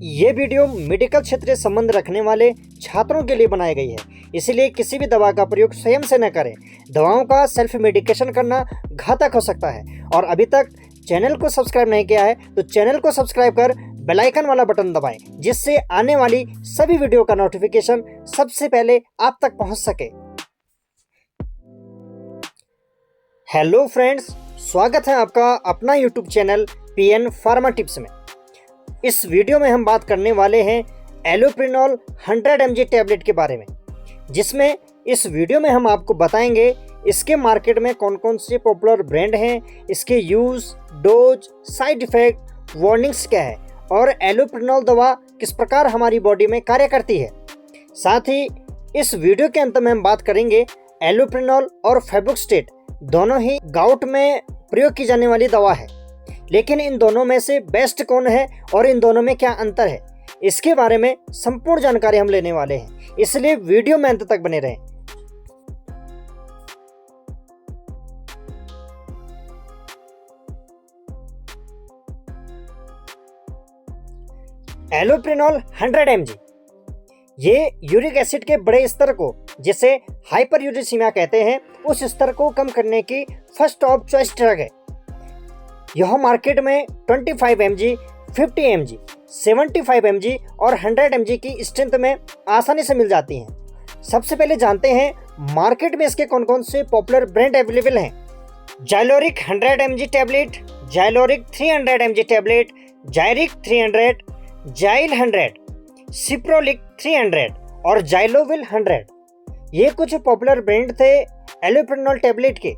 ये video medical क्षेत्र से संबंध रखने वाले छात्रों के लिए बनाई गई है, इसलिए किसी भी दवा का प्रयोग स्वयं से न करें। दवाओं का सेल्फ मेडिकेशन करना घातक हो सकता है। और अभी तक चैनल को सब्सक्राइब नहीं किया है तो चैनल को सब्सक्राइब कर बेल आइकन वाला बटन दबाएं, जिससे आने वाली सभी वीडियो का नोटिफिकेशन सबसे पहले आप तक पहुंच सके। हेलो फ्रेंड्स, स्वागत है आपका अपना YouTube channel PN pharma tips में। इस वीडियो में हम बात करने वाले हैं एलोप्रिनॉल 100 mg टैबलेट के बारे में, जिसमें इस वीडियो में हम आपको बताएंगे इसके मार्केट में कौन कौन से पॉपुलर ब्रांड हैं, इसके use, dose, side effect, warnings क्या है और एलोप्रिनॉल दवा किस प्रकार हमारी बॉडी में कार्य करती है। साथ ही इस वीडियो के अंत में हम बात करेंगे एलोप्रिनॉल और फेबुस्टेट दोनों ही गाउट में प्रयोग की जाने वाली दवा है, लेकिन इन दोनों में से बेस्ट कौन है और इन दोनों में क्या अंतर है, इसके बारे में संपूर्ण जानकारी हम लेने वाले हैं, इसलिए वीडियो में अंत तक बने रहें। एलोप्रिनॉल 100 mg ये यूरिक एसिड के बड़े स्तर को, जिसे हाइपरयूरिसीमिया कहते हैं, उस स्तर को कम करने की फर्स्ट ऑफ चॉइस ड्रग है। यह मार्केट में 25 mg, 50 mg, 75 mg और 100 mg की स्ट्रेंथ में आसानी से मिल जाती हैं। सबसे पहले जानते हैं मार्केट में इसके कौन कौन से पॉपुलर ब्रांड अवेलेबल हैं। जाइलोरिक 100 mg टैबलेट, जाइलोरिक 300 mg टैबलेट, जायरिक 300, जाइल 100, सिप्रोलिक 300 और जाइलोविल 100। ये कुछ पॉपुलर ब्रांड थे एलोप्रिनॉल टैबलेट के।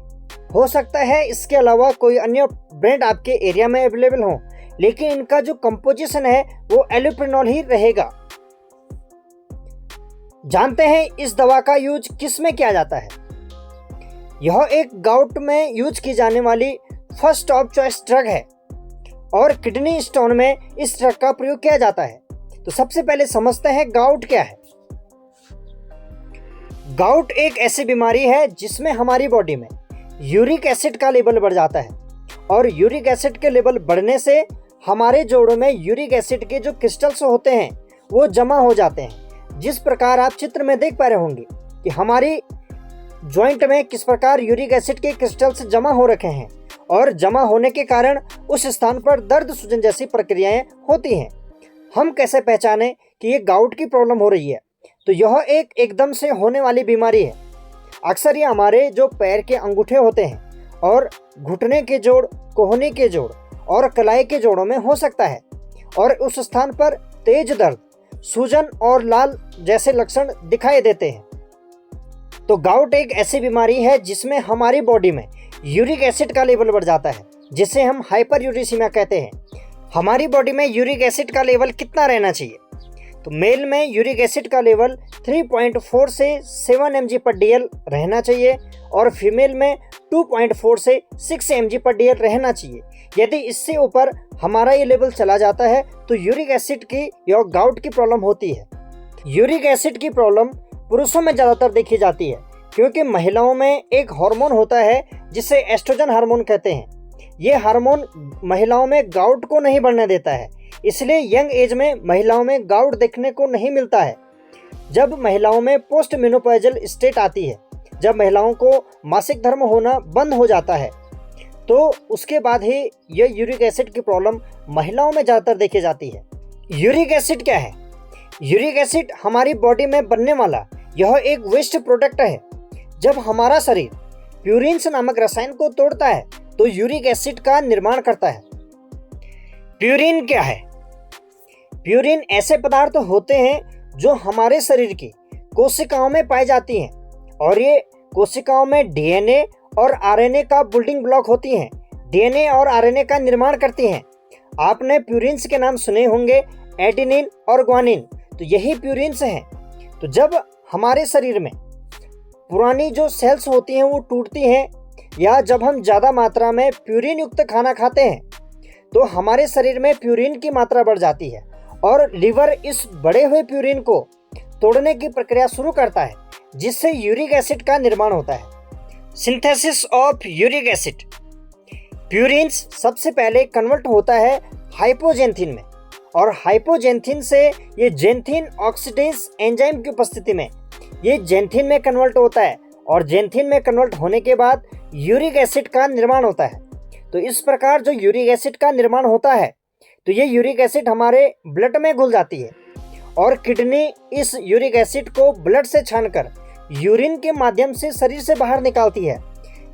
हो सकता है इसके अलावा कोई अन्य ब्रांड आपके एरिया में अवेलेबल हो, लेकिन इनका जो कंपोजिशन है वो एलोप्रिनॉल ही रहेगा। जानते हैं इस दवा का यूज किस में किया जाता है। यह एक गाउट में यूज की जाने वाली फर्स्ट ऑफ चॉइस ड्रग है और किडनी स्टोन में इस ड्रग का प्रयोग किया जाता है। तो सबसे पहले समझते हैं गाउट क्या है। गाउट एक ऐसी बीमारी है जिसमें हमारी बॉडी में यूरिक एसिड का लेवल बढ़ जाता है और यूरिक एसिड के लेवल बढ़ने से हमारे जोड़ों में यूरिक एसिड के जो क्रिस्टल्स होते हैं वो जमा हो जाते हैं। जिस प्रकार आप चित्र में देख पा रहे होंगे कि हमारी जॉइंट में किस प्रकार यूरिक एसिड के क्रिस्टल्स जमा हो रखे हैं और जमा होने के कारण उस स्थान पर दर्द सूजन जैसी प्रक्रियाएं होती हैं। हम कैसे पहचानें कि ये गाउट की प्रॉब्लम हो रही है? तो यह एकदम से होने वाली बीमारी है। अक्सर ये हमारे जो पैर के अंगूठे होते हैं और घुटने के जोड़, कोहनी के जोड़ और कलाई के जोड़ों में हो सकता है और उस स्थान पर तेज दर्द, सूजन और लाल जैसे लक्षण दिखाई देते हैं। तो गाउट एक ऐसी बीमारी है जिसमें हमारी बॉडी में यूरिक एसिड का लेवल बढ़ जाता है, जिसे हम हाइपरयूरिसीमिया कहते हैं। हमारी बॉडी में यूरिक एसिड का लेवल कितना रहना चाहिए? तो मेल में यूरिक एसिड का लेवल 3.4 से 7 mg/dl रहना चाहिए और फीमेल में 2.4 से 6 mg/dl रहना चाहिए। यदि इससे ऊपर हमारा ये लेवल चला जाता है तो यूरिक एसिड की या गाउट की प्रॉब्लम होती है। यूरिक एसिड की प्रॉब्लम पुरुषों में ज़्यादातर देखी जाती है, क्योंकि महिलाओं में एक हार्मोन होता है जिसे एस्ट्रोजन हार्मोन कहते हैं। ये हार्मोन महिलाओं में गाउट को नहीं बढ़ने देता है, इसलिए यंग एज में महिलाओं में गाउट देखने को नहीं मिलता है। जब महिलाओं में पोस्ट मेनोपॉजल स्टेट आती है, जब महिलाओं को मासिक धर्म होना बंद हो जाता है, तो उसके बाद ही यह यूरिक एसिड की प्रॉब्लम महिलाओं में ज़्यादातर देखी जाती है। यूरिक एसिड क्या है? यूरिक एसिड हमारी बॉडी में बनने वाला यह एक वेस्ट प्रोडक्ट है। जब हमारा शरीर प्यूरिन्स नामक रसायन को तोड़ता है तो यूरिक एसिड का निर्माण करता है। प्यूरिन क्या है? प्यूरिन ऐसे पदार्थ होते हैं जो हमारे शरीर की कोशिकाओं में पाई जाती हैं और ये कोशिकाओं में डीएनए और आरएनए का बिल्डिंग ब्लॉक होती हैं। डीएनए और आरएनए का निर्माण करती हैं। आपने प्यूरिन्स के नाम सुने होंगे, एडेनिन और ग्वानिन, तो यही प्यूरिन्स हैं। तो जब हमारे शरीर में पुरानी जो सेल्स होती हैं वो टूटती हैं या जब हम ज़्यादा मात्रा में प्यूरिन युक्त खाना खाते हैं तो हमारे शरीर में प्यूरिन की मात्रा बढ़ जाती है और लीवर इस बढ़े हुए प्यूरिन को तोड़ने की प्रक्रिया शुरू करता है, जिससे यूरिक एसिड का निर्माण होता है। Synthesis of uric acid. Purines सबसे पहले कन्वर्ट होता है हाइपोजेंथिन में और हाइपोजेंथिन से ये जेंथिन ऑक्सीडेज एंजाइम की उपस्थिति में ये जेंथिन में कन्वर्ट होता है और जेंथिन में कन्वर्ट होने के बाद यूरिक एसिड का निर्माण होता है। तो इस प्रकार जो यूरिक एसिड का निर्माण होता है तो ये यूरिक एसिड हमारे ब्लड में घुल जाती है और किडनी इस यूरिक एसिड को ब्लड से छानकर यूरिन के माध्यम से शरीर से बाहर निकालती है।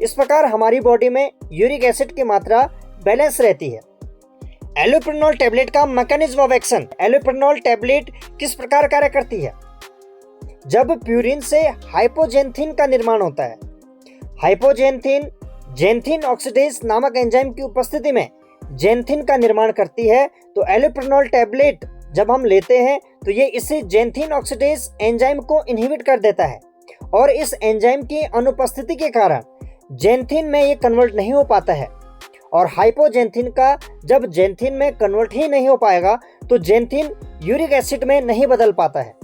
इस प्रकार हमारी बॉडी में यूरिक एसिड की मात्रा बैलेंस रहती है। एलोप्रेनॉल टैबलेट का मैकेनिज्म ऑफ एक्शन। एलोप्रेनॉल टैबलेट किस प्रकार कार्य करती है? जब प्यूरिन से हाइपोजेंथिन का निर्माण होता है, हाइपोजेंथिन जेंथिन ऑक्सीडेज नामक एंजाइम की उपस्थिति में जेंथिन का निर्माण करती है। तो एलोप्रेनॉल टैबलेट जब हम लेते हैं तो ये इसे जेंथिन ऑक्सीडेज एंजाइम को इनहिबिट कर देता है और इस एंजाइम की अनुपस्थिति के कारण जेंथिन में ये कन्वर्ट नहीं हो पाता है और हाइपोजेंथिन का जब जेंथिन में कन्वर्ट ही नहीं हो पाएगा तो जेंथिन यूरिक एसिड में नहीं बदल पाता है।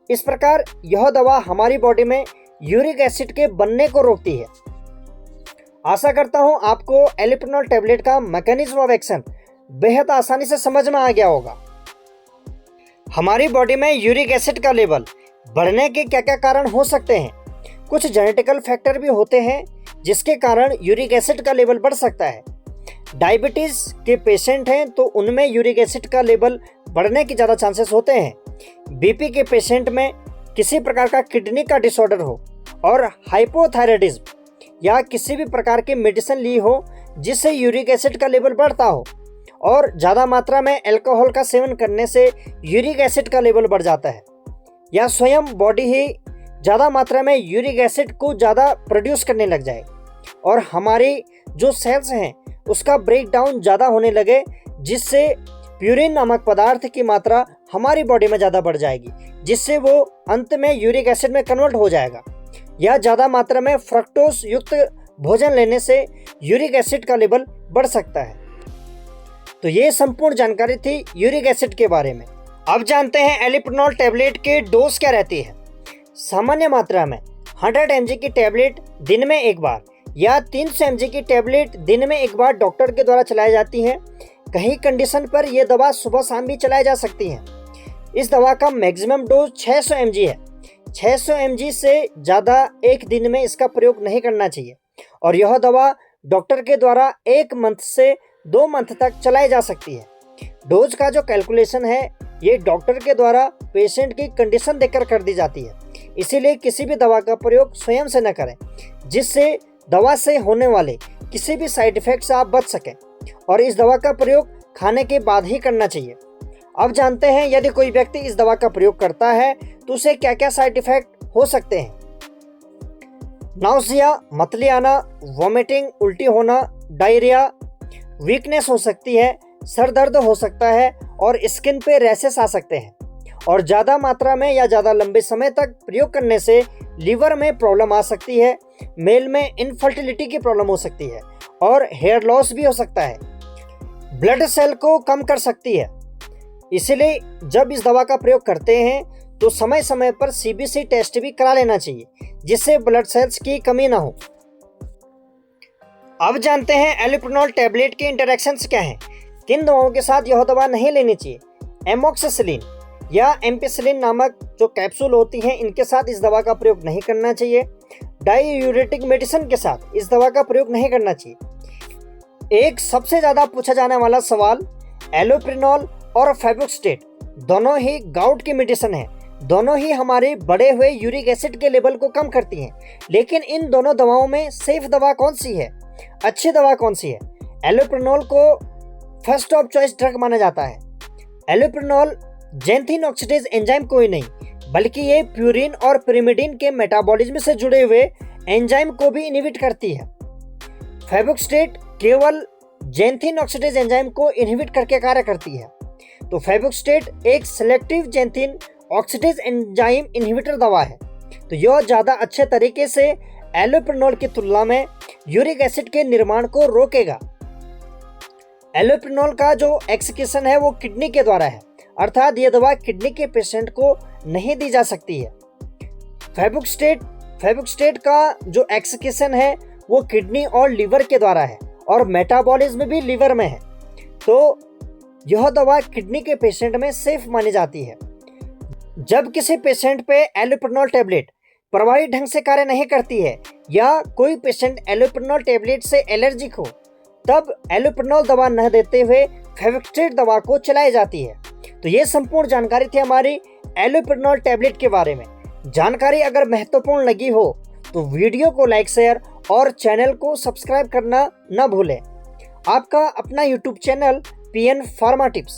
इस प्रकार यह दवा हमारी बॉडी में यूरिक एसिड के बनने को रोकती है। आशा करता हूं आपको एलोप्रेनॉल टैबलेट का मैकेनिज्म ऑफ एक्शन बेहद आसानी से समझ में आ गया होगा। हमारी बॉडी में यूरिक एसिड का लेवल बढ़ने के क्या क्या कारण हो सकते हैं? कुछ जेनेटिकल फैक्टर भी होते हैं जिसके कारण यूरिक एसिड का लेवल बढ़ सकता है। डायबिटीज़ के पेशेंट हैं तो उनमें यूरिक एसिड का लेवल बढ़ने की ज़्यादा चांसेस होते हैं। बीपी के पेशेंट में किसी प्रकार का किडनी का डिसऑर्डर हो और हाइपोथायराइडिज्म या किसी भी प्रकार की मेडिसिन ली हो जिससे यूरिक एसिड का लेवल बढ़ता हो और ज़्यादा मात्रा में अल्कोहल का सेवन करने से यूरिक एसिड का लेवल बढ़ जाता है या स्वयं बॉडी ही ज़्यादा मात्रा में यूरिक एसिड को ज़्यादा प्रोड्यूस करने लग जाए और हमारी जो सेल्स हैं उसका ब्रेक डाउन ज़्यादा होने लगे जिससे प्यूरिन नामक पदार्थ की मात्रा हमारी बॉडी में ज़्यादा बढ़ जाएगी जिससे वो अंत में यूरिक एसिड में कन्वर्ट हो जाएगा। या ज़्यादा मात्रा में फ्रक्टोज युक्त भोजन लेने से यूरिक एसिड का लेवल बढ़ सकता है। तो ये संपूर्ण जानकारी थी यूरिक एसिड के बारे में। अब जानते हैं एलोप्रेनॉल टैबलेट के डोज क्या रहती है। सामान्य मात्रा में 100 mg की टैबलेट दिन में एक बार या 300 mg की टैबलेट दिन में एक बार डॉक्टर के द्वारा चलाई जाती है। कहीं कंडीशन पर यह दवा सुबह शाम भी चलाई जा सकती है। इस दवा का मैक्सिमम डोज 600 mg है। 600 mg से ज़्यादा एक दिन में इसका प्रयोग नहीं करना चाहिए और यह दवा डॉक्टर के द्वारा 1 मंथ से 2 मंथ तक चलाई जा सकती है। डोज का जो कैलकुलेशन है ये डॉक्टर के द्वारा पेशेंट की कंडीशन देखकर कर दी जाती है। इसीलिए किसी भी दवा का प्रयोग स्वयं से न करें जिससे दवा से होने वाले किसी भी साइड इफेक्ट से आप बच सकें और इस दवा का प्रयोग खाने के बाद ही करना चाहिए। अब जानते हैं यदि कोई व्यक्ति इस दवा का प्रयोग करता है तो उसे क्या क्या साइड इफेक्ट हो सकते हैं। नाउसिया, मतली आना, वॉमिटिंग, उल्टी होना, डायरिया, वीकनेस हो सकती है, सर दर्द हो सकता है और स्किन पे रैशेस आ सकते हैं और ज़्यादा मात्रा में या ज़्यादा लंबे समय तक प्रयोग करने से लीवर में प्रॉब्लम आ सकती है, मेल में इनफर्टिलिटी की प्रॉब्लम हो सकती है और हेयर लॉस भी हो सकता है। ब्लड सेल को कम कर सकती है। इसलिए जब इस दवा का प्रयोग करते हैं तो समय समय पर सीबीसी टेस्ट भी करा लेना चाहिए जिससे ब्लड सेल्स की कमी ना हो। अब जानते हैं एलोप्रेनॉल टैबलेट के इंटरैक्शंस क्या हैं। किन दवाओं के साथ यह दवा नहीं लेनी चाहिए। एमोक्सिसिलिन या एम्पिसिलिन नामक जो कैप्सूल होती हैं इनके साथ इस दवा का प्रयोग नहीं करना चाहिए। डाययूरेटिक मेडिसिन के साथ इस दवा का प्रयोग नहीं करना चाहिए। एक सबसे ज़्यादा पूछा जाने वाला सवाल, एलोप्रेनॉल और फेबुक्सटेट दोनों ही गाउट की मेडिसिन है। दोनों ही हमारे बढ़े हुए यूरिक एसिड के लेवल को कम करती हैं, लेकिन इन दोनों दवाओं में सेफ दवा कौन सी है, अच्छी दवा कौन सी है? एलोप्रेनॉल को फर्स्ट ऑफ चॉइस ड्रग माना जाता है। एलोप्रेनॉल जेंथिन ऑक्सीडेज एंजाइम कोई नहीं बल्कि ये प्यूरिन और पिरिमिडिन के मेटाबॉलिज्म से जुड़े हुए एंजाइम को भी इनहिबिट करती है। फेबुक्सटेट केवल जेंथिन ऑक्सीडेज एंजाइम को इनहिबिट करके कार्य करती है। तो फेबुक्सटेट एक selective xanthine oxidase enzyme inhibitor दवा है। तो यह ज़्यादा अच्छे तरीके से एलोप्रेनॉल की तुलना में यूरिक एसिड के निर्माण को रोकेगा। एलोप्रेनॉल का जो एक्सक्रीशन है वो किडनी के द्वारा है, अर्थात ये दवा किडनी के पेशेंट को नहीं दी जा सकती है। फेबुक्सटेट का जो एक्सक्रीशन है वो किडनी और लीवर के द्वारा है और मेटाबॉलिज्म भी लीवर में है। तो यह दवा किडनी के पेशेंट में सेफ मानी जाती है। जब किसी पेशेंट पे एलोप्रिनॉल टैबलेट प्रभावी ढंग से कार्य नहीं करती है या कोई पेशेंट एलोप्रिनॉल टैबलेट से एलर्जिक हो, तब एलोप्रिनॉल दवा न देते हुए फेविस्टिड दवा को चलाई जाती है। तो ये संपूर्ण जानकारी थी हमारी एलोप्रिनॉल टैबलेट के बारे में। जानकारी अगर महत्वपूर्ण लगी हो तो वीडियो को लाइक, शेयर और चैनल को सब्सक्राइब करना न भूलें। आपका अपना YouTube channel PN pharma tips.